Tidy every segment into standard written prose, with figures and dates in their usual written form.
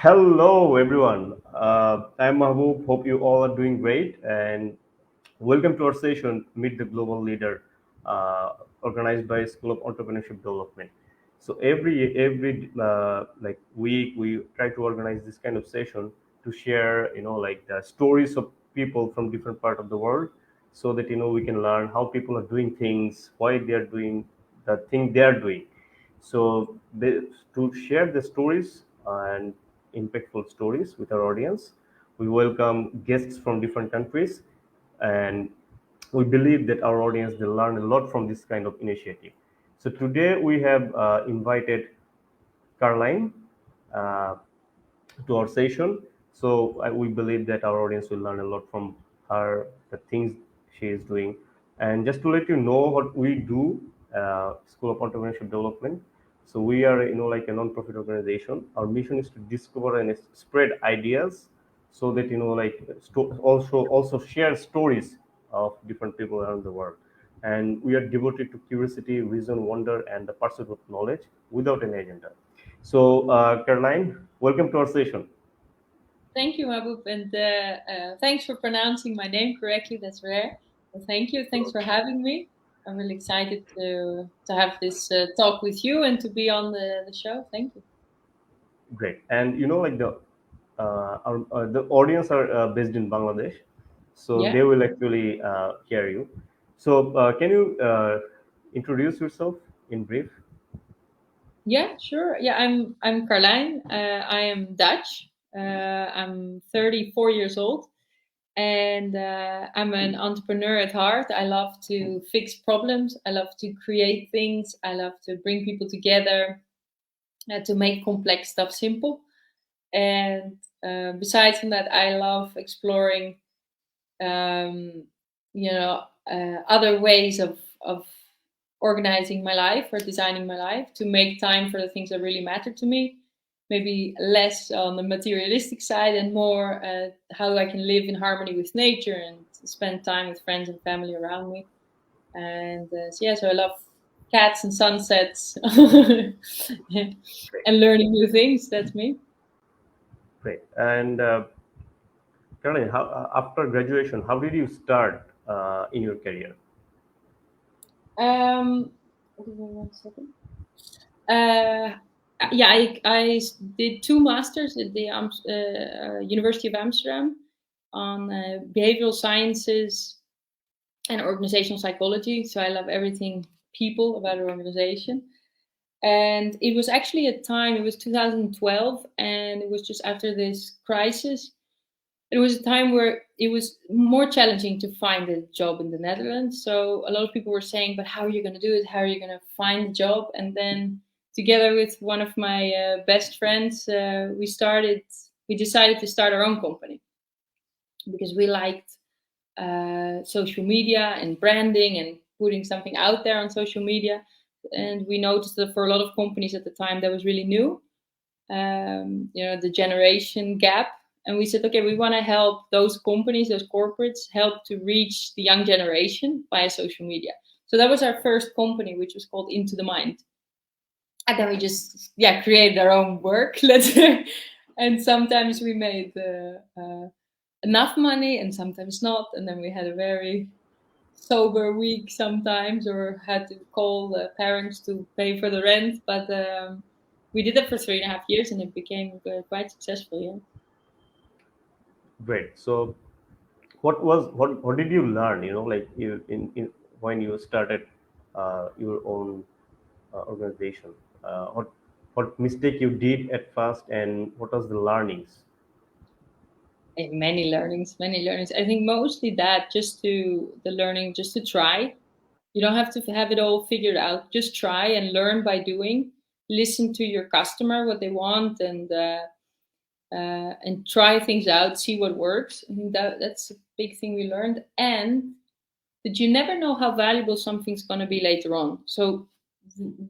Hello, everyone. I'm Mahbub. Hope you all are doing great. And welcome to our session, Meet the Global Leader, organized by School of Entrepreneurship Development. So every week, we try to organize this kind of session to share, like the stories of people from different part of the world, so that we can learn how people are doing things, why they are doing the thing they are doing. So to share the stories and impactful stories with our audience, we welcome guests from different countries, and we believe that our audience will learn a lot from this kind of initiative. So today we have invited Carlijin uh, to our session. So we believe that our audience will learn a lot from her, the things she is doing. And just to let you know what we do, School of Entrepreneurship Development. So we are, like a non-profit organization. Our mission is to discover and spread ideas, so that also share stories of different people around the world. And we are devoted to curiosity, vision, wonder, and the pursuit of knowledge without an agenda. So, Caroline, welcome to our session. Thank you, Mahbub, and thanks for pronouncing my name correctly. That's rare. Well, thank you. Thanks for having me. I'm really excited to have this talk with you and to be on the show. Thank you. Great. And like the audience are based in Bangladesh, so Yeah, they will actually hear you. So, can you introduce yourself in brief? yeah, sure. Yeah, I'm Carlijn. I am Dutch. I'm 34 years old, and I'm an entrepreneur at heart. I love to fix problems. I love to create things. I love to bring people together to make complex stuff simple. And besides from that, I love exploring, um, other ways of organizing my life or designing my life to make time for the things that really matter to me. Maybe less on the materialistic side and more how I can live in harmony with nature and spend time with friends and family around me. And so I love cats and sunsets and Great. learning new things. That's me. Great. And Caroline, after graduation, how did you start in your career? Um, give me 1 second. Uh, yeah, I did two masters at the University of Amsterdam on behavioral sciences and organizational psychology. So I love everything people about an organization. And it was actually a time, it was 2012, and it was just after this crisis. It was a time where it was more challenging to find a job in the Netherlands. So a lot of people were saying, but how are you going to do it? How are you going to find a job? And then together with one of my best friends, we decided to start our own company because we liked social media and branding and putting something out there on social media. And we noticed that for a lot of companies at the time, that was really new. The generation gap. And we said, okay, we want to help those companies, those corporates, help to reach the young generation via social media. So that was our first company, which was called Into the Mind. And then we just, created our own work. And sometimes we made enough money and sometimes not. And then we had a very sober week sometimes, or had to call the parents to pay for the rent. But we did it for 3.5 years, and it became quite successful. Yeah. Great. So, what did you learn? Like in when you started your own organization. What mistake you did at first, and what was the learnings? And many learnings, many learnings. I think mostly that just to try. You don't have to have it all figured out. Just try and learn by doing. Listen to your customer, what they want, and try things out, see what works. I think that's a big thing we learned, and that you never know how valuable something's going to be later on. So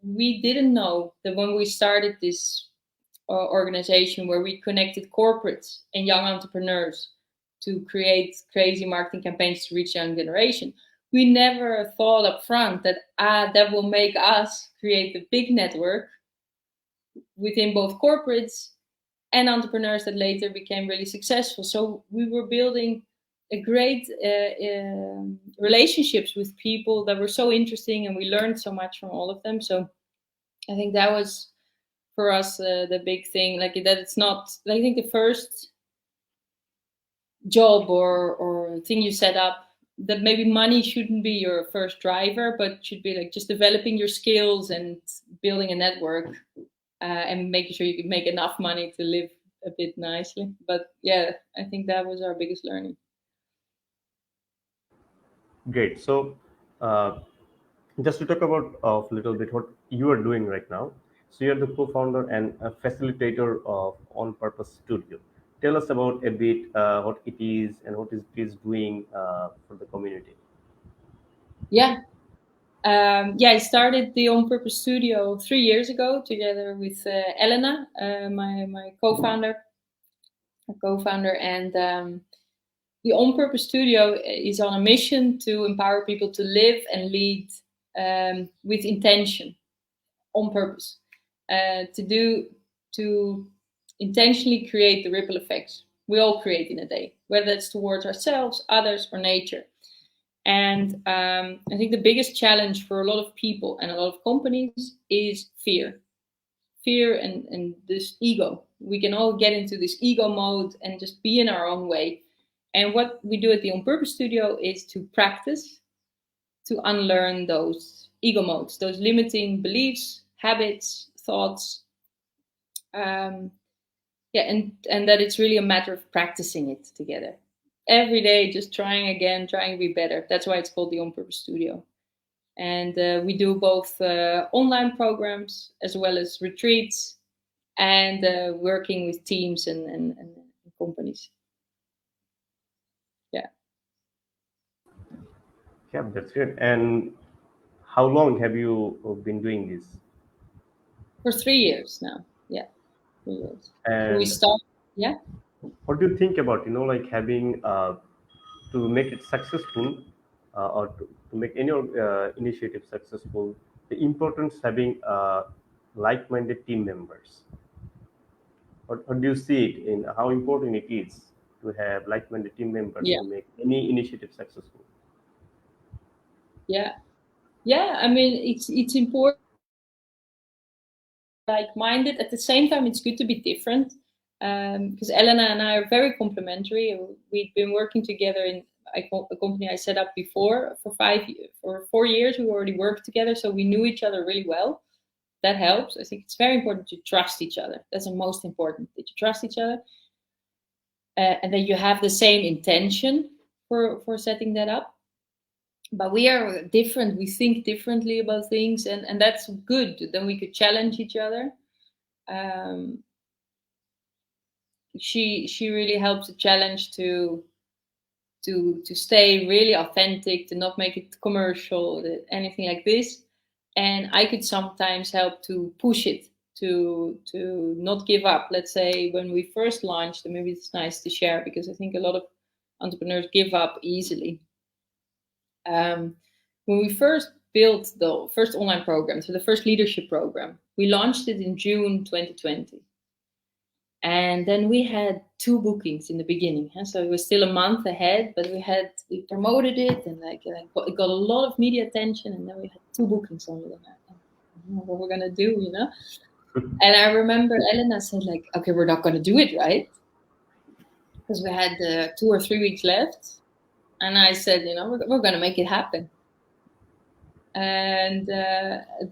we didn't know that when we started this organization where we connected corporates and young entrepreneurs to create crazy marketing campaigns to reach young generation. We never thought up front that that will make us create a big network within both corporates and entrepreneurs that later became really successful. So we were building a great relationships with people that were so interesting, and we learned so much from all of them. So I think that was for us the big thing, like that it's not, I think the first job or thing you set up, that maybe money shouldn't be your first driver, but should be like just developing your skills and building a network, and making sure you can make enough money to live a bit nicely. But yeah, I think that was our biggest learning. Great. So, uh, just to talk about a little bit what you are doing right now. So, you're the co-founder and a facilitator of On Purpose Studio. Tell us about a bit what it is and what it is doing for the community. Yeah. I started the On Purpose Studio 3 years ago together with Elena, my co-founder, and the On Purpose Studio is on a mission to empower people to live and lead with intention, on purpose, to intentionally create the ripple effects we all create in a day, whether it's towards ourselves, others, or nature. And I think the biggest challenge for a lot of people and a lot of companies is fear and this ego. We can all get into this ego mode and just be in our own way. And what we do at the On Purpose Studio is to practice to unlearn those ego modes, those limiting beliefs, habits, thoughts. And that it's really a matter of practicing it together every day, just trying again, trying to be better. That's why it's called the On Purpose Studio. And we do both online programs as well as retreats, and working with teams and companies. Yeah. Yeah, that's good. And how long have you been doing this? For 3 years now. Yeah, 3 years. So we And start. Yeah. what do you think about like having to make it successful or to make any initiative successful, the importance having like-minded team members? What do you see it in how important it is to have like-minded team members Yeah. to make any initiative successful? Yeah. Yeah. I mean, it's important, like-minded. At the same time, it's good to be different, because Elena and I are very complementary. We've been working together in a company I set up before for 4 years. We already worked together, so we knew each other really well. That helps. I think it's very important to trust each other. That's the most important, that you trust each other, and that you have the same intention for setting that up. But we are different. We think differently about things, and that's good. Then we could challenge each other. Um, she really helps the challenge to stay really authentic, to not make it commercial, anything like this. And I could sometimes help to push it, to not give up. Let's say when we first launched, and maybe it's nice to share because I think a lot of entrepreneurs give up easily. When we first built the first online program, so the first leadership program, we launched it in June 2020. And then we had 2 bookings in the beginning. So it was still a month ahead, but we promoted it, and it got a lot of media attention. And then we had 2 bookings only. And I don't know what we're gonna do. And I remember Elena said, like, "Okay, we're not gonna do it, right?" Because we had 2 or 3 weeks left. And I said, we're gonna make it happen. And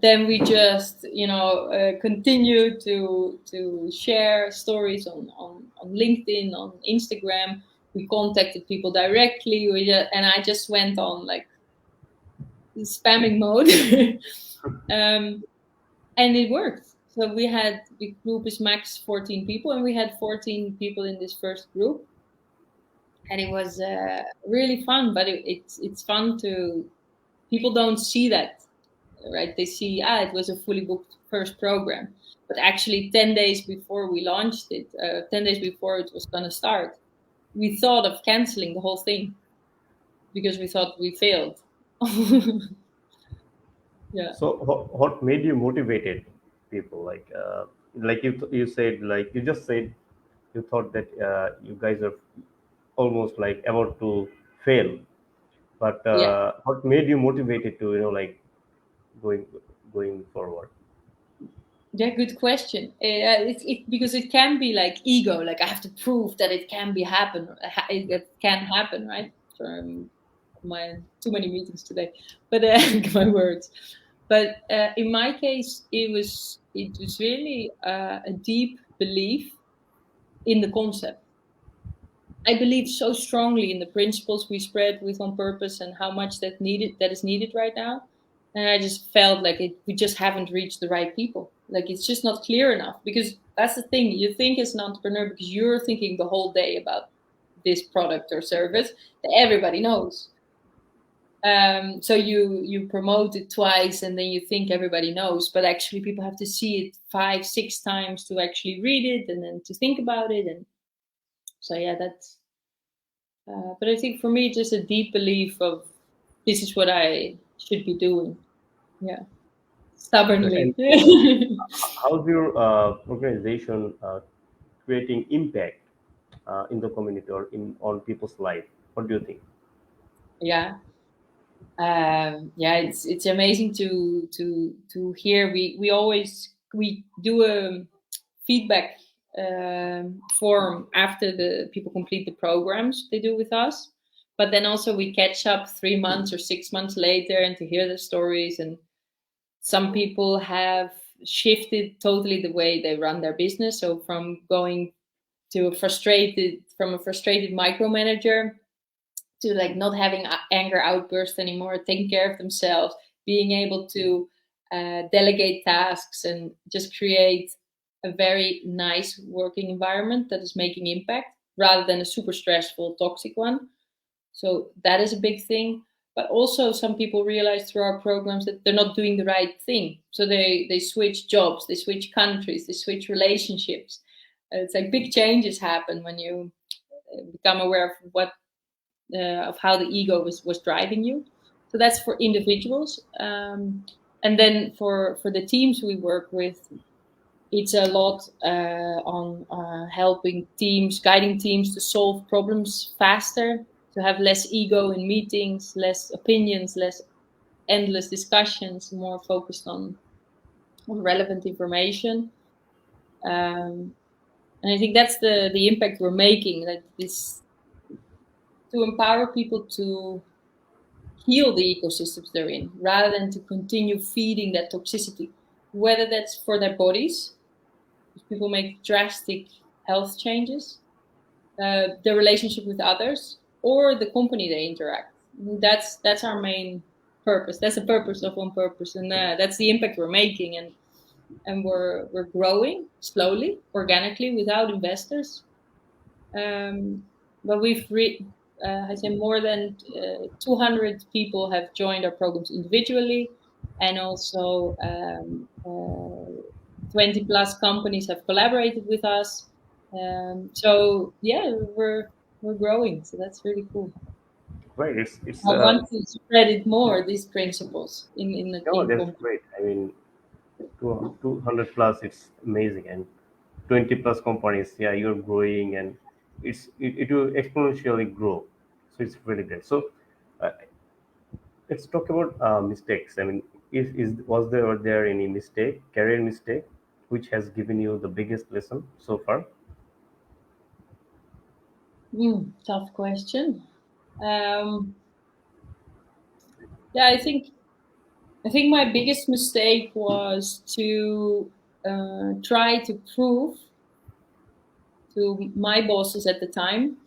then we just continue to share stories on LinkedIn, on Instagram. We contacted people directly, and I just went on like spamming mode. And it worked. So the group is max 14 people, and we had 14 people in this first group, and it was really fun. But it's fun to, people don't see that, right? They see, it was a fully booked first program. But actually 10 days before we launched it, 10 days before it was going to start, we thought of canceling the whole thing because we thought we failed. Yeah. So what made you motivated people like you said, like you just said you thought that you guys are almost like about to fail. But Yeah. what made you motivated to like going going forward? Yeah, good question. Because it can be like ego, like I have to prove that it can be happen, that can happen, right? From my too many meetings today, but my words. But in my case, it was really a deep belief in the concept. I believe so strongly in the principles we spread with On Purpose and how much that is needed right now. And I just felt like we just haven't reached the right people. Like it's just not clear enough, because that's the thing. You think as an entrepreneur because you're thinking the whole day about this product or service that everybody knows. So you promote it twice and then you think everybody knows, but actually people have to see it 5, 6 times to actually read it and then to think about it. And so yeah, that's but I think for me, just a deep belief of this is what I should be doing. Yeah, Right. stubbornly. And how's your organization creating impact in the community or in on people's life? What do you think? Yeah, yeah. It's amazing to hear. We do a feedback form after the people complete the programs they do with us, but then also we catch up 3 months or 6 months later and to hear the stories. And some people have shifted totally the way they run their business. So from going to a frustrated micromanager to like not having anger outbursts anymore, taking care of themselves, being able to delegate tasks and just create a very nice working environment that is making impact rather than a super stressful, toxic one. So that is a big thing. But also some people realize through our programs that they're not doing the right thing. So they switch jobs, they switch countries, they switch relationships. It's like big changes happen when you become aware of of how the ego was driving you. So that's for individuals. And then for the teams we work with, it's a lot on helping teams, guiding teams to solve problems faster, to have less ego in meetings, less opinions, less endless discussions, more focused on relevant information. And I think that's the impact we're making. Like this, to empower people to heal the ecosystems they're in, rather than to continue feeding that toxicity. Whether that's for their bodies, if people make drastic health changes, their relationship with others, or the company they interact. That's our main purpose. That's the purpose of On Purpose, and that's the impact we're making. And we're growing slowly, organically, without investors. But I say more than 200 people have joined our programs individually, and also 20 plus companies have collaborated with us. So yeah, we're growing. So that's really cool. Right. It's I want to spread it more, these principles no, in that's companies. great. I mean, 200 plus, it's amazing, and 20 plus companies. Yeah, you're growing, and it will exponentially grow. So it's really great. So uh, let's talk about mistakes. I mean, is was there any mistake, career mistake, which has given you the biggest lesson so far? Tough question. Um, yeah, I think my biggest mistake was to try to prove to my bosses at the time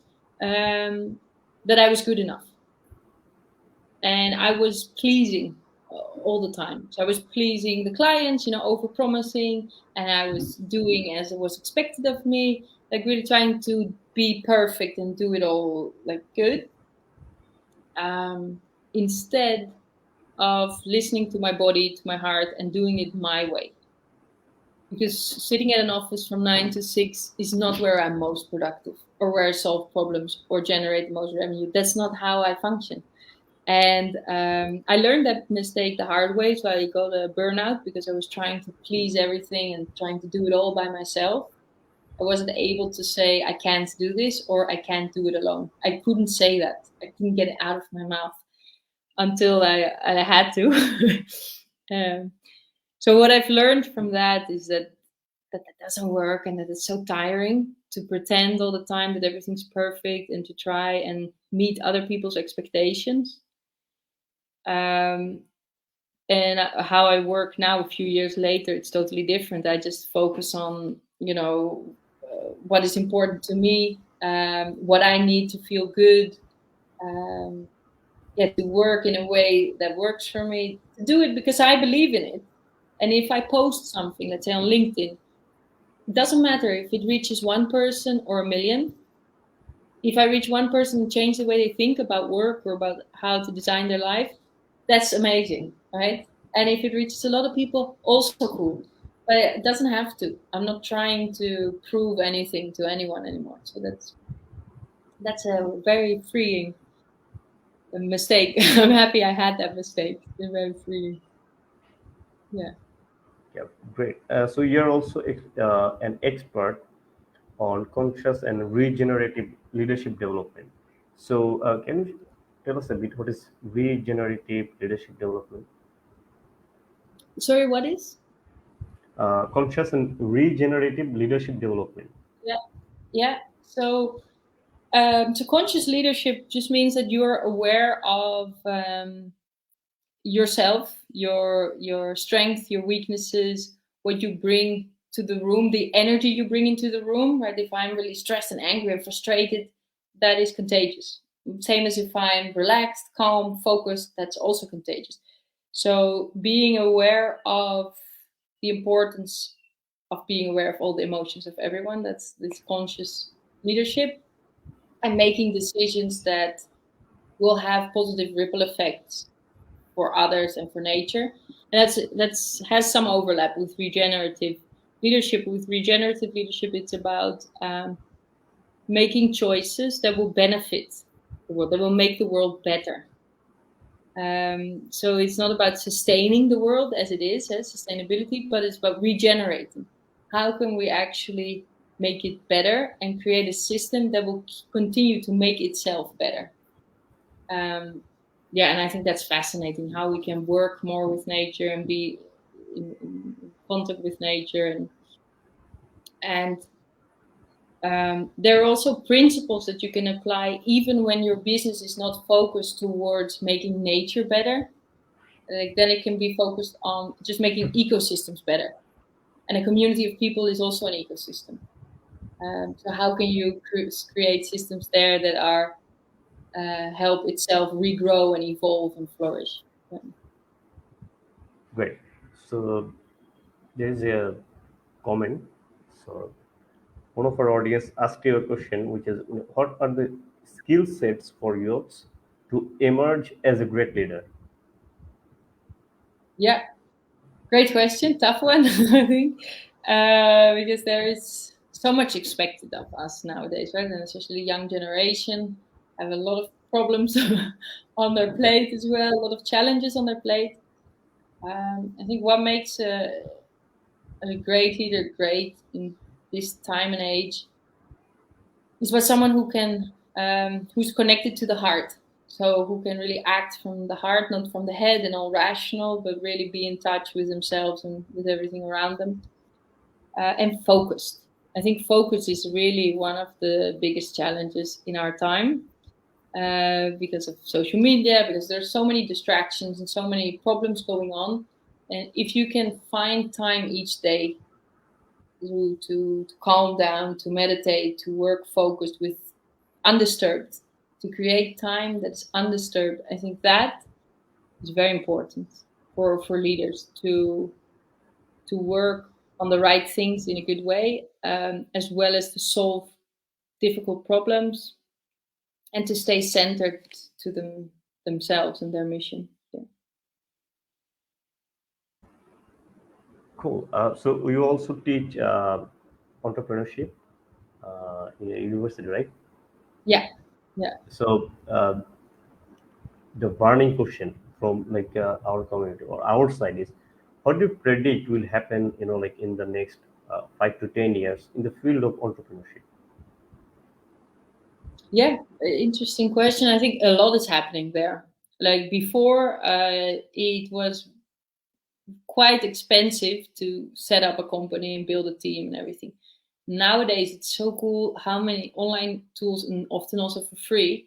that I was good enough, and I was pleasing all the time. So I was pleasing the clients, over promising, and I was doing as it was expected of me, like really trying to be perfect and do it all like good. Instead of listening to my body, to my heart, and doing it my way. Because sitting at an office from 9 to 6 is not where I'm most productive or where I solve problems or generate the most revenue. That's not how I function. And I learned that mistake the hard way. So I got a burnout because I was trying to please everything and trying to do it all by myself. I wasn't able to say I can't do this or I can't do it alone. I couldn't say that. I couldn't get it out of my mouth until I had to. um, so what I've learned from that is that doesn't work, and that it's so tiring to pretend all the time that everything's perfect and to try and meet other people's expectations. Um, and how I work now, a few years later, it's totally different. I just focus on, what is important to me, what I need to feel good, um, yeah, to work in a way that works for me, to do it because I believe in it. And if I post something, let's say on LinkedIn, it doesn't matter if it reaches one person or a million. If I reach one person and change the way they think about work or about how to design their life, that's amazing, right? And if it reaches a lot of people, also cool. But it doesn't have to. I'm not trying to prove anything to anyone anymore. So that's a very freeing mistake. I'm happy I had that mistake. It's very freeing. Yeah. Yeah, great. So you're also an expert on conscious and regenerative leadership development. So can you tell us a bit what is regenerative leadership development? Sorry, what is? Conscious and regenerative leadership development. Yeah. Yeah. So conscious leadership just means that you're aware of yourself, your strength, your weaknesses, what you bring to the room, the energy you bring into the room. Right? If I'm really stressed and angry and frustrated, that is contagious. Same as if I'm relaxed, calm, focused, that's also contagious. So being aware of the importance of being aware of all the emotions of everyone, that's this conscious leadership, and making decisions that will have positive ripple effects for others and for nature. And that's has some overlap with regenerative leadership. With regenerative leadership, it's about making choices that will benefit the world, that will make the world better. So it's not about sustaining the world as it is, sustainability, but it's about regenerating. How can we actually make it better and create a system that will continue to make itself better? Yeah, and I think that's fascinating how we can work more with nature and be in contact with nature, and there are also principles that you can apply even when your business is not focused towards making nature better. Like, then it can be focused on just making ecosystems better, and a community of people is also an ecosystem. So how can you create systems there that are help itself regrow and evolve and flourish? Yeah. Great. So there is a comment. So one of our audience asked you a question, which is, what are the skill sets for youths to emerge as a great leader? Yeah, great question. Tough one, I think, because there is so much expected of us nowadays, right? And especially young generation have a lot of problems on their plate as well, a lot of challenges on their plate. I think what makes a great leader great in this time and age is what someone who can who's connected to the heart, so who can really act from the heart, not from the head and all rational, but really be in touch with themselves and with everything around them, and focused. I think focus is really one of the biggest challenges in our time, because of social media, because there's so many distractions and so many problems going on. And if you can find time each day to calm down, to meditate, to work focused with undisturbed, to create time that's undisturbed, I think that is very important for leaders to work on the right things in a good way, as well as to solve difficult problems and to stay centered to themselves and their mission. Yeah. Cool. So you also teach entrepreneurship in a university, right? Yeah. Yeah. So the burning question from our community or our side is, what do you predict will happen? Like in the next 5 to 10 years in the field of entrepreneurship? Yeah, interesting question. I think a lot is happening there. Like before, it was quite expensive to set up a company and build a team and everything. Nowadays, it's so cool how many online tools, and often also for free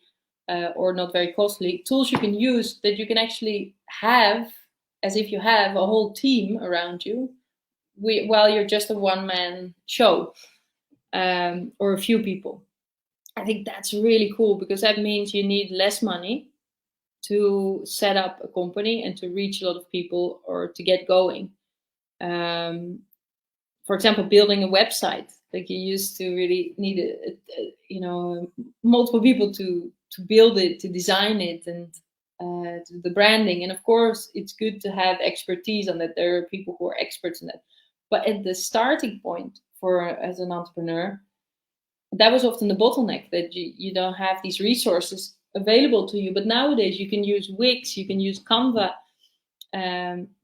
or not very costly, tools you can use that you can actually have as if you have a whole team around you while you're just a one-man show or a few people. I think that's really cool because that means you need less money to set up a company and to reach a lot of people or to get going. Um, for example, building a website, like you used to really need multiple people to build it, to design it, and to the branding. And of course, it's good to have expertise on that. There are people who are experts in that. But at the starting point for as an entrepreneur, that was often the bottleneck, that you don't have these resources available to you. But nowadays you can use Wix, you can use Canva,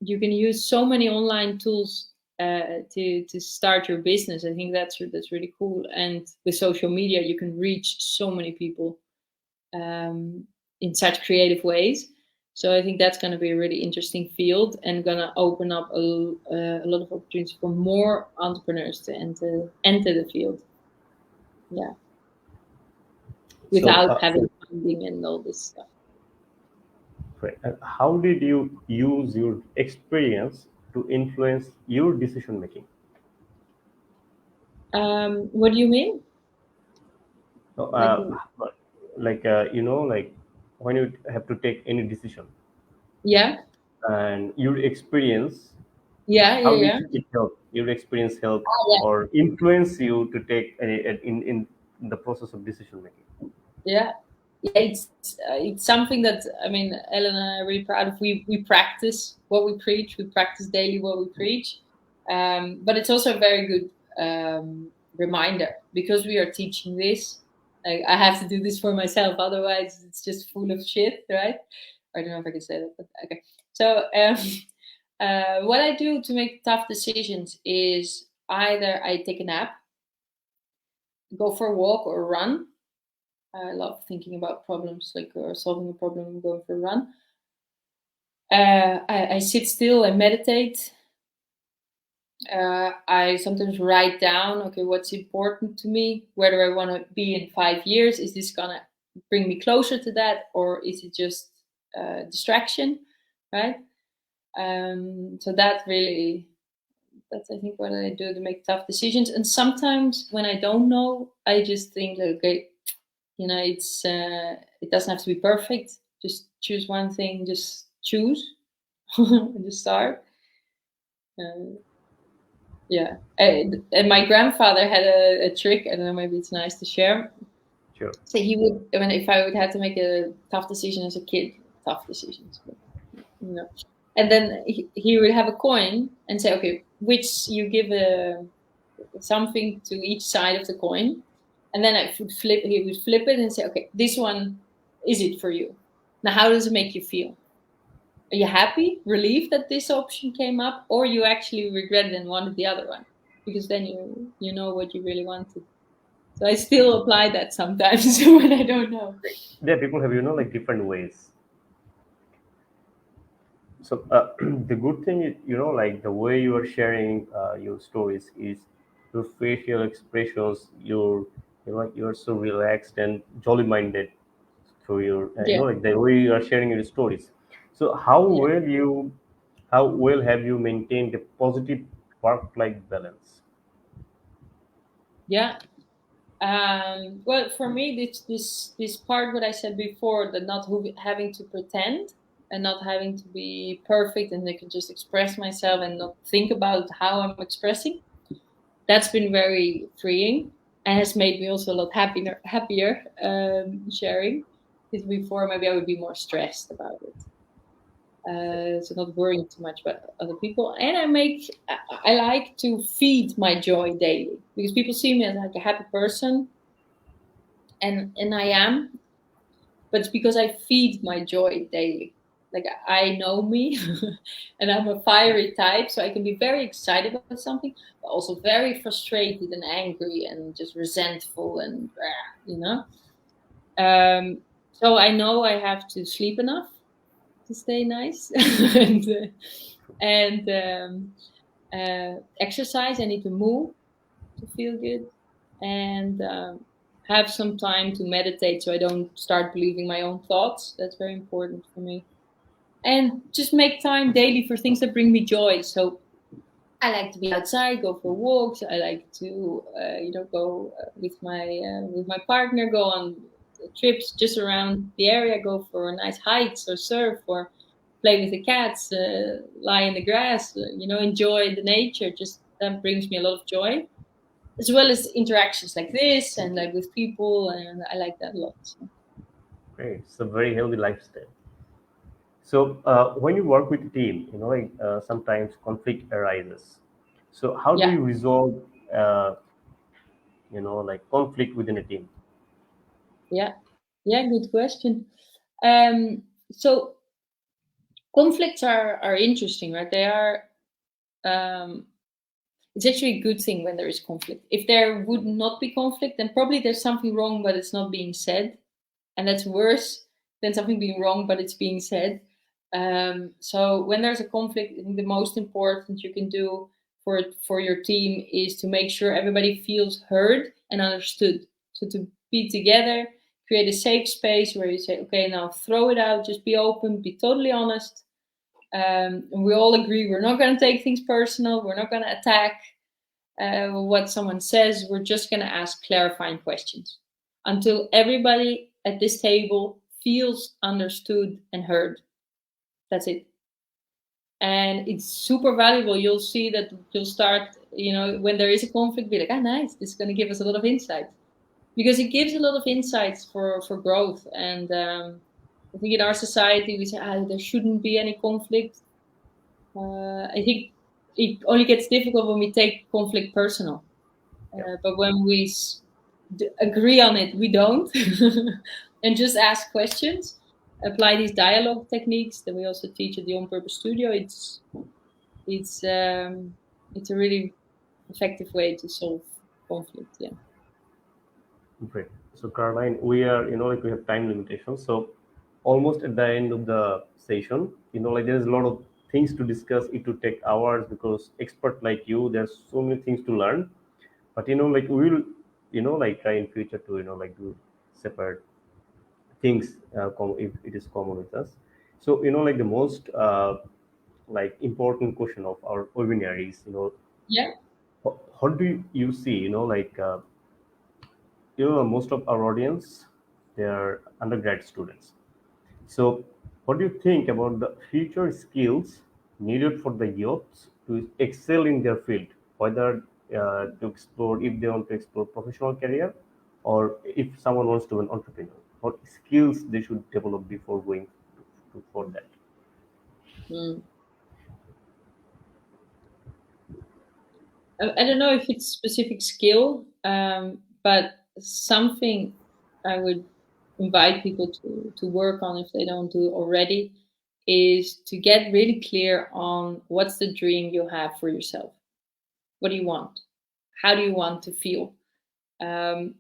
you can use so many online tools to start your business. I think that's really cool. And with social media, you can reach so many people in such creative ways. So I think that's going to be a really interesting field and going to open up a lot of opportunities for more entrepreneurs to enter the field. Yeah, without having funding and all this stuff. Right. And how did you use your experience to influence your decision making? What do you mean? So, Like, like when you have to take any decision, yeah, and your experience, yeah, yeah, how did yeah. it help? Your experience help Oh, or influence you to take in the process of decision making? yeah, yeah. It's something that, I mean, Ellen and I are really proud of. We practice what we preach. We practice daily what we preach. But it's also a very good reminder, because we are teaching this. Like, I have to do this for myself, otherwise it's just full of shit, right? I don't know if I can say that, but okay. So what I do to make tough decisions is either I take a nap, go for a walk or run. I love thinking about problems, like or solving a problem and going for a run. I sit still and meditate. I sometimes write down, okay, what's important to me? Where do I want to be in 5 years? Is this gonna bring me closer to that, or is it just distraction, right? So that's I think what I do to make tough decisions. And sometimes when I don't know, I just think, okay, it doesn't have to be perfect. Just choose one thing. Just choose. And just start. Uh, yeah. And my grandfather had a trick. I don't know. Maybe it's nice to share. Sure. So he would, if I would have to make a tough decision as a kid, tough decisions, but, and then he would have a coin and say, okay, which you give something to each side of the coin, and then he would flip it and say, okay, this one, is it for you? Now, how does it make you feel? Are you happy, relieved that this option came up, or you actually regretted and wanted the other one? Because then you know what you really wanted. So I still apply that sometimes when I don't know. Yeah, people have like different ways. So the good thing is, like the way you are sharing your stories is your facial expressions. You're so relaxed and jolly minded through your, Yeah, like the way you are sharing your stories. So yeah, how well have you maintained a positive work-life balance? yeah. Well, for me, this part, what I said before, that not having to pretend and not having to be perfect, and I can just express myself and not think about how I'm expressing. That's been very freeing and has made me also a lot happier sharing. Because before, maybe I would be more stressed about it. So not worrying too much about other people. And I like to feed my joy daily, because people see me as like a happy person, and I am, but it's because I feed my joy daily. like I know me, and I'm a fiery type, so I can be very excited about something, but also very frustrated and angry and just resentful and you know. So I know I have to sleep enough to stay nice, and exercise. I need to move to feel good, and have some time to meditate so I don't start believing my own thoughts. That's very important for me. And just make time daily for things that bring me joy. So I like to be outside, go for walks. I like to, go with my partner, go on trips just around the area, go for nice hikes or surf or play with the cats, lie in the grass. Enjoy the nature. Just that brings me a lot of joy, as well as interactions like this and like with people, and I like that a lot. So, Great. It's a very healthy lifestyle. So when you work with a team, sometimes conflict arises. So how do yeah, you resolve, uh, conflict within a team? yeah, yeah. Good question. So conflicts are interesting, right? They are. Um, it's actually a good thing when there is conflict. If there would not be conflict, then probably there's something wrong, but it's not being said, and that's worse than something being wrong, but it's being said. So when there's a conflict, I think the most important you can do for your team is to make sure everybody feels heard and understood. So to be together, create a safe space where you say, okay, now throw it out, just be open, be totally honest. And we all agree we're not going to take things personal, we're not going to attack what someone says, we're just going to ask clarifying questions until everybody at this table feels understood and heard. That's it. And it's super valuable. You'll see that you'll start, when there is a conflict, be like, ah, nice, this is going to give us a lot of insight, because it gives a lot of insights for growth. And I think in our society, we say, there shouldn't be any conflict. I think it only gets difficult when we take conflict personal. Yeah. But when we agree on it, we don't, and just ask questions, apply these dialogue techniques that we also teach at the On Purpose Studio. It's it's a really effective way to solve conflict. Yeah. Great. So, Caroline, we are, we have time limitations. So, almost at the end of the session, there's a lot of things to discuss. It would take hours because expert like you, there's so many things to learn. But, we will, try in future to, do separate things if it is common with us. So, the most, important question of our webinar is, Yeah. how do you see, most of our audience, they are undergrad students. So what do you think about the future skills needed for the youths to excel in their field, whether to explore, if they want to explore professional career, or if someone wants to be an entrepreneur, what skills they should develop before going for that? Mm. I don't know if it's specific skill, but something I would invite people to work on if they don't do it already is to get really clear on what's the dream you have for yourself. What do you want? How do you want to feel? Um,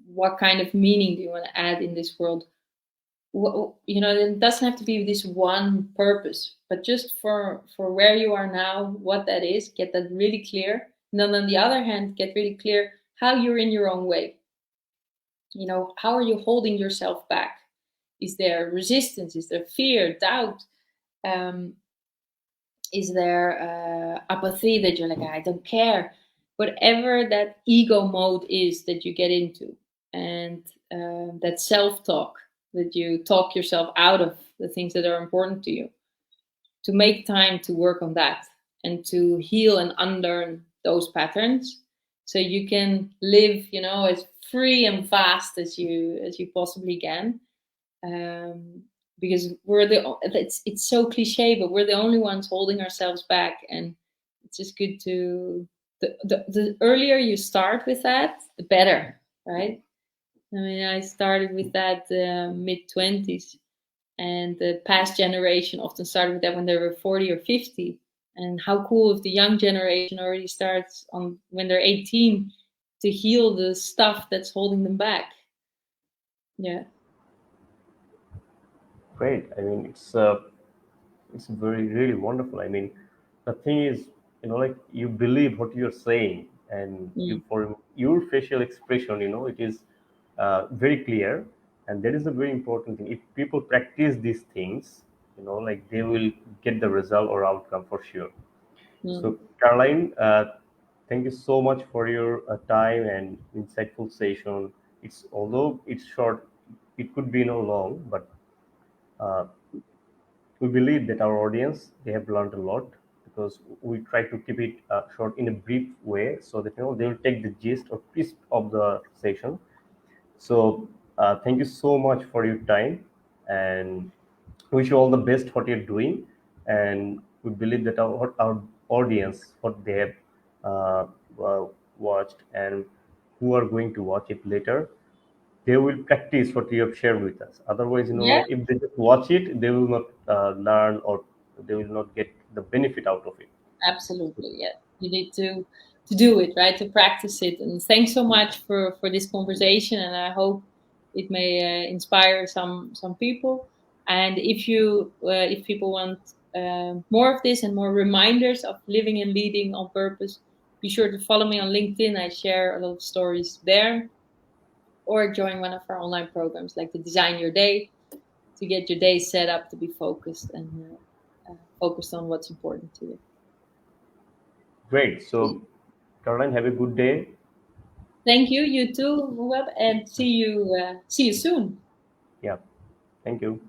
what kind of meaning do you want to add in this world? It doesn't have to be this one purpose, but just for where you are now, what that is, get that really clear. And then on the other hand, get really clear how you're in your own way. How are you holding yourself back? Is there resistance? Is there fear, doubt? Um, is there apathy that you're like, I don't care? Whatever that ego mode is that you get into, and that self-talk that you talk yourself out of the things that are important to you, to make time to work on that and to heal and unlearn those patterns, so you can live, as free and fast as you possibly can. um, because it's so cliche, but we're the only ones holding ourselves back, and it's just good to the earlier you start with that, the better, right? I mean, I started with that mid 20s, and the past generation often started with that when they were 40 or 50. And how cool if the young generation already starts on when they're 18 to heal the stuff that's holding them back. Yeah. Great. I mean, it's very really wonderful. I mean, the thing is, like you believe what you're saying, and you Mm. for your facial expression, it is very clear, and that is a very important thing. If people practice these things, like they will get the result or outcome for sure. Mm. So, Caroline, thank you so much for your time and insightful session. It's although it's short, it could be long, but uh, we believe that our audience they have learned a lot because we try to keep it short in a brief way so that they will take the gist or gist of the session. So thank you so much for your time and wish you all the best what you're doing. And we believe that our audience what they have uh, uh, watched and who are going to watch it later, they will practice what you have shared with us. Otherwise, Yeah. if they just watch it, they will not learn or they will not get the benefit out of it. Absolutely, yeah. You need to do it, right? To practice it. And thanks so much for this conversation. And I hope it may inspire some people. And if people want more of this and more reminders of living and leading on purpose, be sure to follow me on LinkedIn. I share a lot of stories there, or join one of our online programs like the Design Your Day to get your day set up to be focused and focused on what's important to Great. you. So, Caroline, have a good day. Thank you, you too, Web, and see you soon. Yeah. Thank you.